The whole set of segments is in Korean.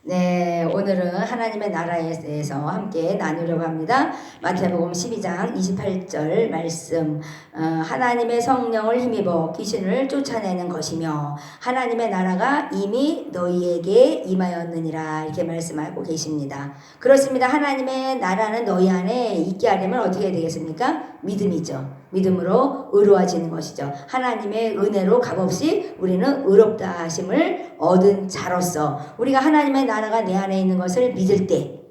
네, 오늘은 하나님의 나라에 대해서 함께 나누려고 합니다. 마태복음 12장 28절 말씀, 하나님의 성령을 힘입어 귀신을 쫓아내는 것이며 하나님의 나라가 이미 너희에게 임하였느니라, 이렇게 말씀하고 계십니다. 그렇습니다. 하나님의 나라는 너희 안에 있게 하려면 어떻게 해야 되겠습니까? 믿음이죠. 믿음으로 의로워지는 것이죠. 하나님의 은혜로 값없이 우리는 의롭다 하심을 얻은 자로서 우리가 하나님의 나라가 내 안에 있는 것을 믿을 때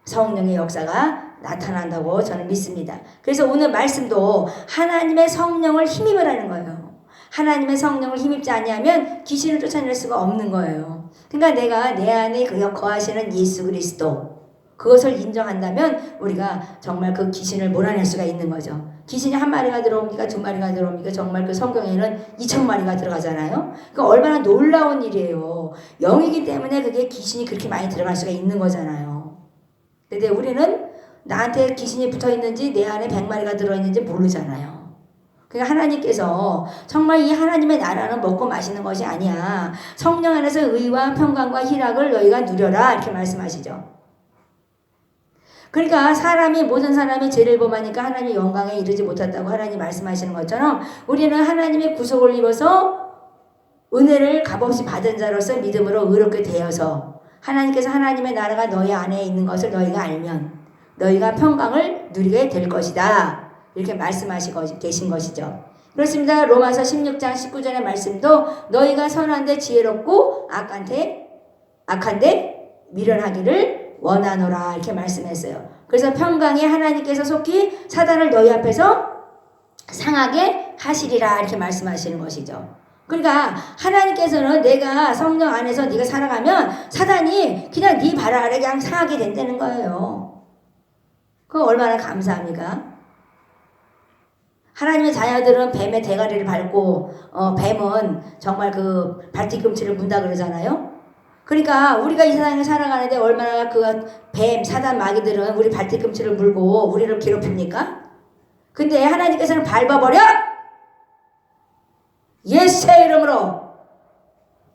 성령의 역사가 나타난다고 저는 믿습니다. 그래서 오늘 말씀도 하나님의 성령을 힘입으라는 거예요. 하나님의 성령을 힘입지 아니하면 귀신을 쫓아낼 수가 없는 거예요. 그러니까 내가 내 안에 거하시는 예수 그리스도, 그것을 인정한다면 우리가 정말 그 귀신을 몰아낼 수가 있는 거죠. 귀신이 한 마리가 들어옵니까? 두 마리가 들어옵니까? 정말 그 성경에는 2,000마리가 들어가잖아요. 그러니까 얼마나 놀라운 일이에요. 영이기 때문에 그게 귀신이 그렇게 많이 들어갈 수가 있는 거잖아요. 근데 우리는 나한테 귀신이 붙어 있는지 내 안에 100마리가 들어있는지 모르잖아요. 그러니까 하나님께서 정말 이 하나님의 나라는 먹고 마시는 것이 아니야. 성령 안에서 의와 평강과 희락을 너희가 누려라, 이렇게 말씀하시죠. 그러니까 모든 사람이 죄를 범하니까 하나님의 영광에 이르지 못한다고 하나님 말씀하시는 것처럼 우리는 하나님의 구속을 입어서 은혜를 값없이 받은 자로서 믿음으로 의롭게 되어서 하나님께서 하나님의 나라가 너희 안에 있는 것을 너희가 알면 너희가 평강을 누리게 될 것이다, 이렇게 말씀하시고 계신 것이죠. 그렇습니다. 로마서 16장 19절의 말씀도 너희가 선한데 지혜롭고 악한데 미련하기를 원하노라, 이렇게 말씀했어요. 그래서 평강에 하나님께서 속히 사단을 너희 앞에서 상하게 하시리라, 이렇게 말씀하시는 것이죠. 그러니까 하나님께서는 내가 성령 안에서 네가 살아가면 사단이 그냥 네 발 아래 그냥 상하게 된다는 거예요. 그거 얼마나 감사합니까? 하나님의 자녀들은 뱀의 대가리를 밟고 뱀은 정말 그 발뒤꿈치를 문다 그러잖아요. 그러니까 우리가 이 세상에 살아가는데 얼마나 그 뱀, 사단, 마귀들은 우리 발뒤꿈치를 물고 우리를 괴롭힙니까? 근데 하나님께서는 밟아버려! 예수의 이름으로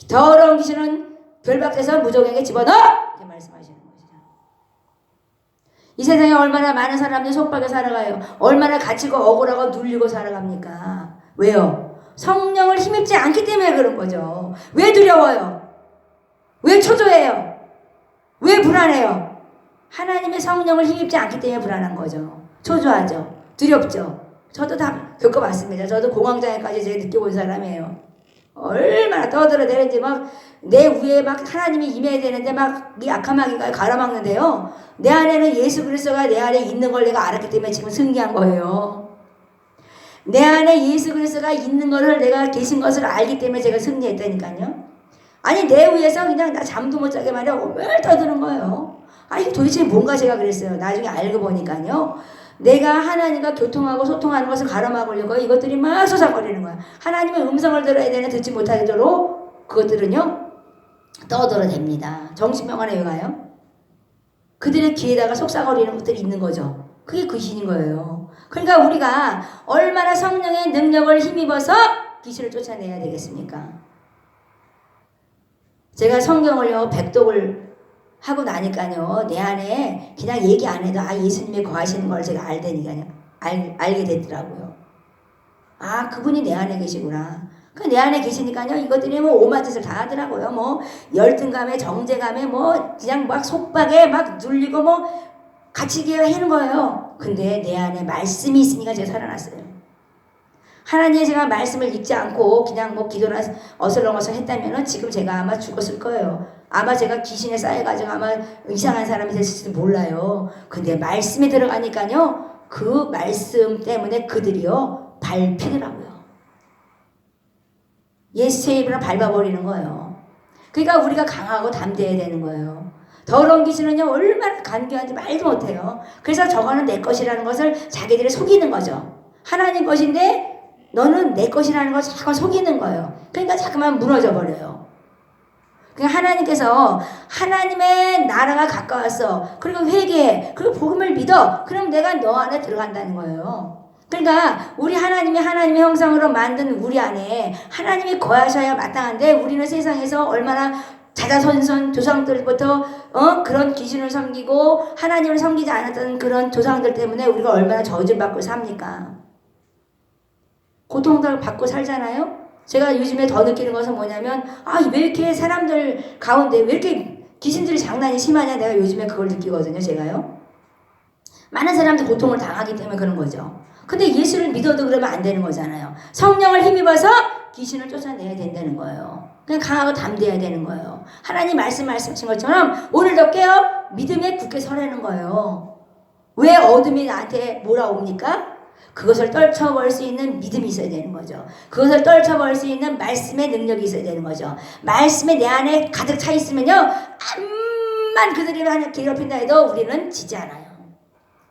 더러운 귀신은 결박돼서 무적에게 집어넣어! 이렇게 말씀하시는 것이죠. 이 세상에 얼마나 많은 사람들이 속박에 살아가요. 얼마나 갇히고 억울하고 눌리고 살아갑니까? 왜요? 성령을 힘입지 않기 때문에 그런 거죠. 왜 두려워요? 왜 초조해요? 왜 불안해요? 하나님의 성령을 힘입지 않기 때문에 불안한 거죠. 초조하죠. 두렵죠. 저도 다 겪어봤습니다. 저도 공황장애까지 제가 느껴본 사람이에요. 얼마나 떠들어대는지 막 내 위에 막 하나님이 임해야 되는데 막 이 악한 마귀가 가로막는데요. 내 안에는 예수 그리스도가 내 안에 있는 걸 내가 알았기 때문에 지금 승리한 거예요. 내 안에 예수 그리스도가 있는 것을 내가 계신 것을 알기 때문에 제가 승리했다니까요. 아니 내 위에서 그냥 나 잠도 못 자게 말이야 왜 떠드는 거예요. 아니 도대체 뭔가 제가 그랬어요. 나중에 알고 보니까요. 내가 하나님과 교통하고 소통하는 것을 가로막으려고 이것들이 막 솟아거리는 거야. 하나님의 음성을 들어야 되는 듣지 못하도록 그것들은요 떠들어댑니다. 정신병원에 왜 가요? 그들의 귀에다가 속삭거리는 것들이 있는 거죠. 그게 귀신인 거예요. 그러니까 우리가 얼마나 성령의 능력을 힘입어서 귀신을 쫓아내야 되겠습니까? 제가 성경을요 백독을 하고 나니까요 내 안에 그냥 얘기 안 해도 예수님이 거하시는 걸 제가 알게 됐더라고요. 그분이 내 안에 계시구나. 내 안에 계시니까요 이것들이 뭐 오만 짓을 다 하더라고요. 뭐 열등감에 정제감에 뭐 그냥 막 속박에 막 눌리고 뭐 갇히게 하는 거예요. 근데 내 안에 말씀이 있으니까 제가 살아났어요. 하나님의 제가 말씀을 읽지 않고 그냥 뭐 기도나 어슬렁어슬 했다면 지금 제가 아마 죽었을 거예요. 아마 제가 귀신에 쌓여가지고 아마 이상한 사람이 됐을지도 몰라요. 근데 말씀이 들어가니까요 그 말씀 때문에 그들이요 밟히더라고요. 예수의 입으로 밟아버리는 거예요. 그러니까 우리가 강하고 담대해야 되는 거예요. 더러운 귀신은요 얼마나 간교한지 말도 못해요. 그래서 저거는 내 것이라는 것을 자기들이 속이는 거죠. 하나님 것인데 너는 내 것이라는 걸 자꾸 속이는 거예요. 그러니까 자꾸만 무너져 버려요. 그러니까 하나님께서 하나님의 나라가 가까웠어. 그리고 회개해. 그리고 복음을 믿어. 그럼 내가 너 안에 들어간다는 거예요. 그러니까 우리 하나님의 형상으로 만든 우리 안에 하나님이 거하셔야 마땅한데 우리는 세상에서 얼마나 자자손손 조상들부터 그런 귀신을 섬기고 하나님을 섬기지 않았던 그런 조상들 때문에 우리가 얼마나 저주받고 삽니까? 고통을 받고 살잖아요. 제가 요즘에 더 느끼는 것은 뭐냐면 왜 이렇게 사람들 가운데 왜 이렇게 귀신들이 장난이 심하냐, 내가 요즘에 그걸 느끼거든요. 제가요. 많은 사람들이 고통을 당하기 때문에 그런 거죠. 근데 예수를 믿어도 그러면 안 되는 거잖아요. 성령을 힘입어서 귀신을 쫓아내야 된다는 거예요. 그냥 강하고 담대해야 되는 거예요. 하나님 말씀하신 것처럼 오늘도 깨어 믿음에 굳게 서라는 거예요. 왜 어둠이 나한테 몰아옵니까? 그것을 떨쳐버릴 수 있는 믿음이 있어야 되는 거죠. 그것을 떨쳐버릴 수 있는 말씀의 능력이 있어야 되는 거죠. 말씀이 내 안에 가득 차 있으면요, 암만 그들이 괴롭힌다 해도 우리는 지지 않아요.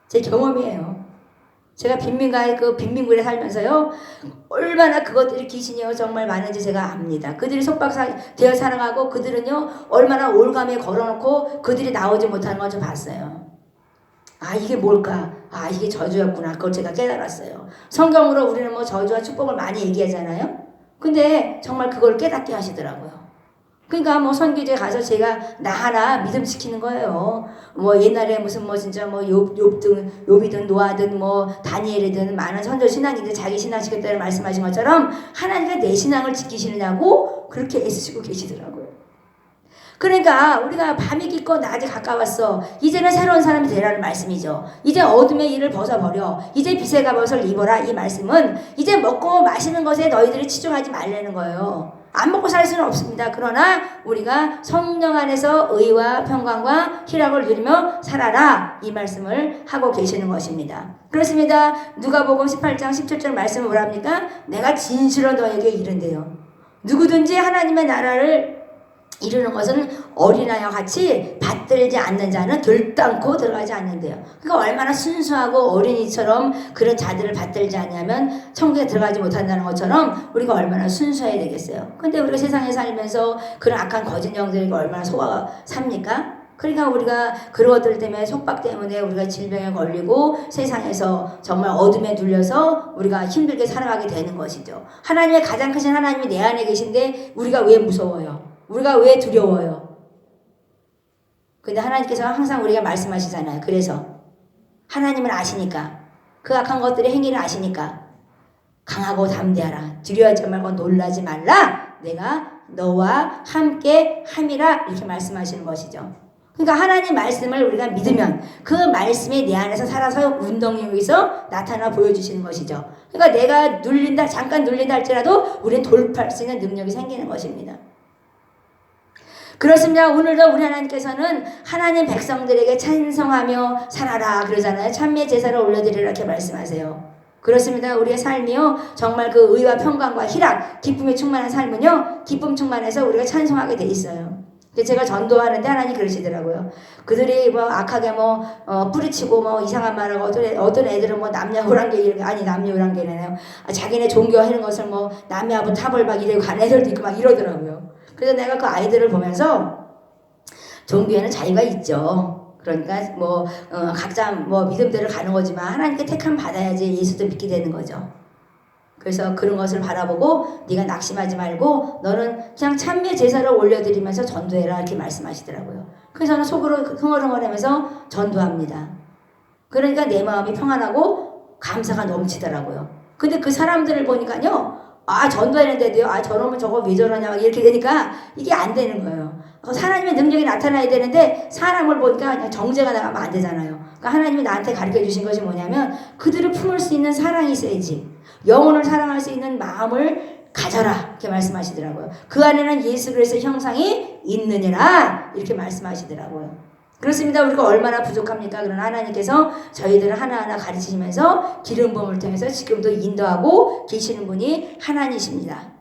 제 경험이에요. 제가 빈민굴에 살면서요, 얼마나 그것들이 귀신이요 정말 많은지 제가 압니다. 그들이 속박되어 살아가고 그들은요 얼마나 올감에 걸어놓고 그들이 나오지 못하는 걸 좀 봤어요. 이게 뭘까? 이게 저주였구나. 그걸 제가 깨달았어요. 성경으로 우리는 뭐 저주와 축복을 많이 얘기하잖아요. 근데 정말 그걸 깨닫게 하시더라고요. 그러니까 뭐 선교제 가서 제가 나 하나 믿음 지키는 거예요. 뭐 옛날에 무슨 뭐 진짜 뭐 욥이든 노아든 뭐 다니엘이든 많은 선조 신앙인들 자기 신앙 지켰다고 말씀하신 것처럼 하나님과 내 신앙을 지키시느냐고 그렇게 애쓰시고 계시더라고요. 그러니까 우리가 밤이 깊고 낮이 가까웠어. 이제는 새로운 사람이 되라는 말씀이죠. 이제 어둠의 일을 벗어버려. 이제 빛의 갑옷을 입어라. 이 말씀은 이제 먹고 마시는 것에 너희들이 치중하지 말라는 거예요. 안 먹고 살 수는 없습니다. 그러나 우리가 성령 안에서 의와 평강과 희락을 누리며 살아라. 이 말씀을 하고 계시는 것입니다. 그렇습니다. 누가복음 18장 17절 말씀은 뭐랍니까? 내가 진실로 너에게 이른대요. 누구든지 하나님의 나라를 이루는 것은 어린아이와 같이 받들지 않는 자는 결단코 들어가지 않는데요. 그러니까 얼마나 순수하고 어린이처럼 그런 자들을 받들지 않냐면 천국에 들어가지 못한다는 것처럼 우리가 얼마나 순수해야 되겠어요. 근데 우리가 세상에 살면서 그런 악한 거짓 영들과 얼마나 속아 삽니까? 그러니까 우리가 그런 것들 때문에 속박 때문에 우리가 질병에 걸리고 세상에서 정말 어둠에 눌려서 우리가 힘들게 살아가게 되는 것이죠. 하나님의 가장 크신 하나님이 내 안에 계신데 우리가 왜 무서워요? 우리가 왜 두려워요? 근데 하나님께서 항상 우리가 말씀하시잖아요. 그래서 하나님을 아시니까, 그 악한 것들의 행위를 아시니까 강하고 담대하라. 두려워하지 말고 놀라지 말라. 내가 너와 함께 함이라. 이렇게 말씀하시는 것이죠. 그러니까 하나님 말씀을 우리가 믿으면 그 말씀이 내 안에서 살아서 운동력에서 나타나 보여주시는 것이죠. 그러니까 내가 잠깐 눌린다 할지라도 우리는 돌파할 수 있는 능력이 생기는 것입니다. 그렇습니다. 오늘도 우리 하나님께서는 하나님 백성들에게 찬송하며 살아라 그러잖아요. 찬미의 제사를 올려드리라 이렇게 말씀하세요. 그렇습니다. 우리의 삶이요 정말 그 의와 평강과 희락, 기쁨이 충만한 삶은요 기쁨 충만해서 우리가 찬송하게 돼 있어요. 제가 전도하는데 하나님 그러시더라고요. 그들이 뭐 악하게 뿌리치고 뭐 이상한 말하고 어떤 애들은 뭐 남녀호랑개 남녀호랑개네요. 자기네 종교하는 것을 뭐 남녀하고 타벌박 이래고 간 애들도 있고 막 이러더라고요. 그래서 내가 그 아이들을 보면서 종교에는 자유가 있죠. 그러니까 각자 믿음대로 가는 거지만 하나님께 택함 받아야지 예수도 믿게 되는 거죠. 그래서 그런 것을 바라보고 네가 낙심하지 말고 너는 그냥 참회 제사를 올려드리면서 전도해라 이렇게 말씀하시더라고요. 그래서 저는 속으로 흥얼흥얼하면서 전도합니다. 그러니까 내 마음이 평안하고 감사가 넘치더라고요. 근데 그 사람들을 보니까요 전도했는데도요 저놈은 저거 왜 저러냐 이렇게 되니까 이게 안 되는 거예요. 하나님의 능력이 나타나야 되는데 사람을 보니까 그냥 정죄가 나가면 안 되잖아요. 그러니까 하나님이 나한테 가르쳐 주신 것이 뭐냐면 그들을 품을 수 있는 사랑이 있어야지. 영혼을 사랑할 수 있는 마음을 가져라 이렇게 말씀하시더라고요. 그 안에는 예수 그리스도의 형상이 있느니라 이렇게 말씀하시더라고요. 그렇습니다. 우리가 얼마나 부족합니까? 그러나 하나님께서 저희들을 하나하나 가르치시면서 기름 부음을 통해서 지금도 인도하고 계시는 분이 하나님이십니다.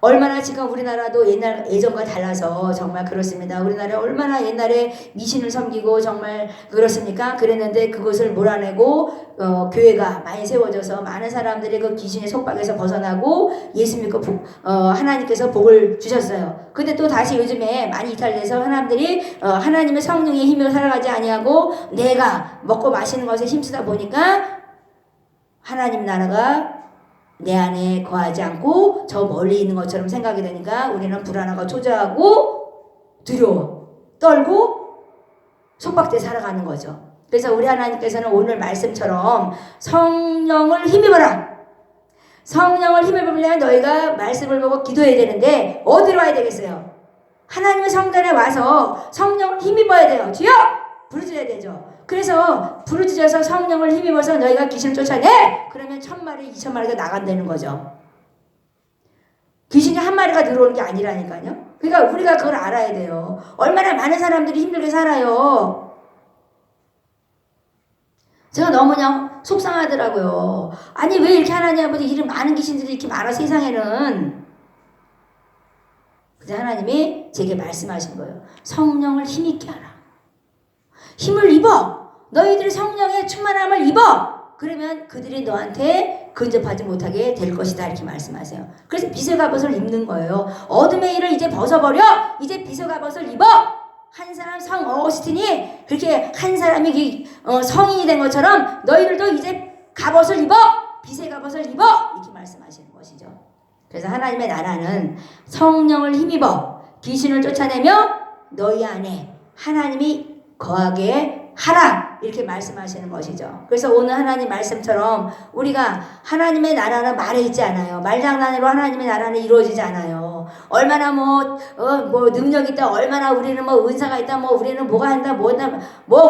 얼마나 지금 우리나라도 예전과 달라서 정말 그렇습니다. 우리나라 얼마나 옛날에 미신을 섬기고 정말 그렇습니까? 그랬는데 그것을 몰아내고 교회가 많이 세워져서 많은 사람들이 그 귀신의 속박에서 벗어나고 예수 믿고 하나님께서 복을 주셨어요. 근데 또 다시 요즘에 많이 이탈돼서 사람들이 하나님의 성령의 힘으로 살아가지 아니하고 내가 먹고 마시는 것에 힘쓰다 보니까 하나님 나라가 내 안에 거하지 않고 저 멀리 있는 것처럼 생각이 되니까 우리는 불안하고 초조하고 두려워, 떨고 속박돼 살아가는 거죠. 그래서 우리 하나님께서는 오늘 말씀처럼 성령을 힘입어라. 성령을 힘입으려면 너희가 말씀을 보고 기도해야 되는데 어디로 와야 되겠어요? 하나님의 성전에 와서 성령을 힘입어야 돼요. 주여! 부르짖어야 되죠. 그래서 부르짖어서 성령을 힘입어서 너희가 귀신을 쫓아내! 그러면 1000마리, 2000마리가 나간다는 거죠. 귀신이 한 마리가 들어오는 게 아니라니까요. 그러니까 우리가 그걸 알아야 돼요. 얼마나 많은 사람들이 힘들게 살아요. 제가 너무나 속상하더라고요. 아니 왜 이렇게 하나님 아버지 이런 많은 귀신들이 이렇게 많아 세상에는. 그래서 하나님이 제게 말씀하신 거예요. 성령을 힘있게 하라. 힘을 입어. 너희들이 성령의 충만함을 입어. 그러면 그들이 너한테 근접하지 못하게 될 것이다 이렇게 말씀하세요. 그래서 빛의 갑옷을 입는 거예요. 어둠의 일을 이제 벗어버려. 이제 빛의 갑옷을 입어. 한 사람 성 어거스틴이 그렇게 한 사람이 성인이 된 것처럼 너희들도 이제 갑옷을 입어. 빛의 갑옷을 입어. 이렇게 말씀하시는 것이죠. 그래서 하나님의 나라는 성령을 힘입어 귀신을 쫓아내며 너희 안에 하나님이 거하게 하라 이렇게 말씀하시는 것이죠. 그래서 오늘 하나님 말씀처럼 우리가 하나님의 나라는 말에 있지 않아요. 말장난으로 하나님의 나라는 이루어지지 않아요. 얼마나 뭐 능력이 있다, 얼마나 우리는 뭐 은사가 있다, 뭐 우리는 뭐가 한다, 뭐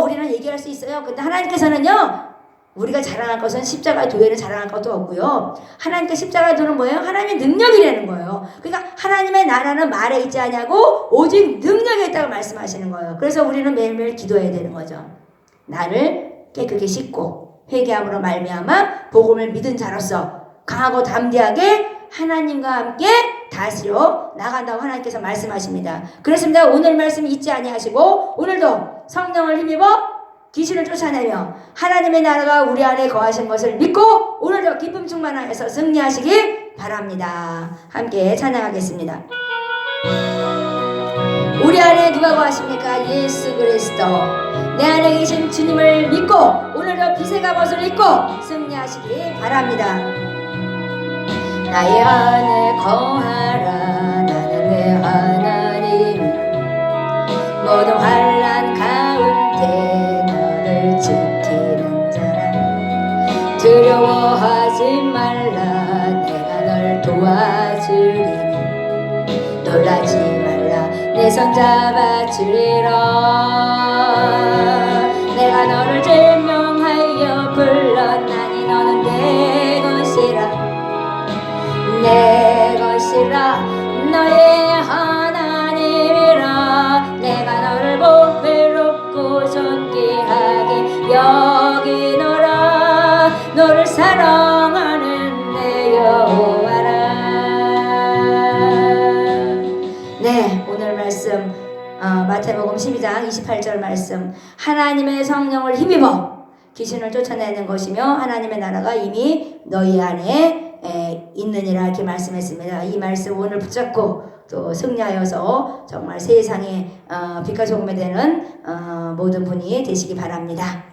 우리는 얘기할 수 있어요. 근데 하나님께서는요, 우리가 자랑할 것은 십자가의 도회를 자랑할 것도 없고요. 하나님께 십자가의 도는 뭐예요? 하나님의 능력이라는 거예요. 그러니까 하나님의 나라는 말에 있지 않냐고 오직 능력에 있다고 말씀하시는 거예요. 그래서 우리는 매일매일 기도해야 되는 거죠. 나를 깨끗이 씻고 회개함으로 말미암아 복음을 믿은 자로서 강하고 담대하게 하나님과 함께 다스려 나간다고 하나님께서 말씀하십니다. 그렇습니다. 오늘 말씀 잊지 아니하시고 오늘도 성령을 힘입어 귀신을 쫓아내며 하나님의 나라가 우리 안에 거하신 것을 믿고 오늘도 기쁨 충만하여서 승리하시길 바랍니다. 함께 찬양하겠습니다. 우리 안에 누가 거하십니까? 예수 그리스도. 내 안에 계신 주님을 믿고 오늘도 빛의 갑옷을 입고 승리하시길 바랍니다. 나의 안에 거하라. 나는 내 하나님. 모든 환난 가운데 너를 지키는 자라. 두려워하지 말라. 내가 널 도와주리니 놀라지 말라. 내 손 잡아주리라. 내가 너를 제명하여 불렀나니 너는 내 것이라. 내 것이라. 너의 하나님이라. 내가 너를 보배롭고 존귀하게 여기노라. 너를 사랑하는 내 여호와라. 네, 오늘 말씀 마태복음 12장 28절 말씀. 하나님의 성령을 힘입어 귀신을 쫓아내는 것이며 하나님의 나라가 이미 너희 안에 있느니라 이렇게 말씀했습니다. 이 말씀 오늘 붙잡고 또 승리하여서 정말 세상에 빛과 소금이 되는 모든 분이 되시기 바랍니다.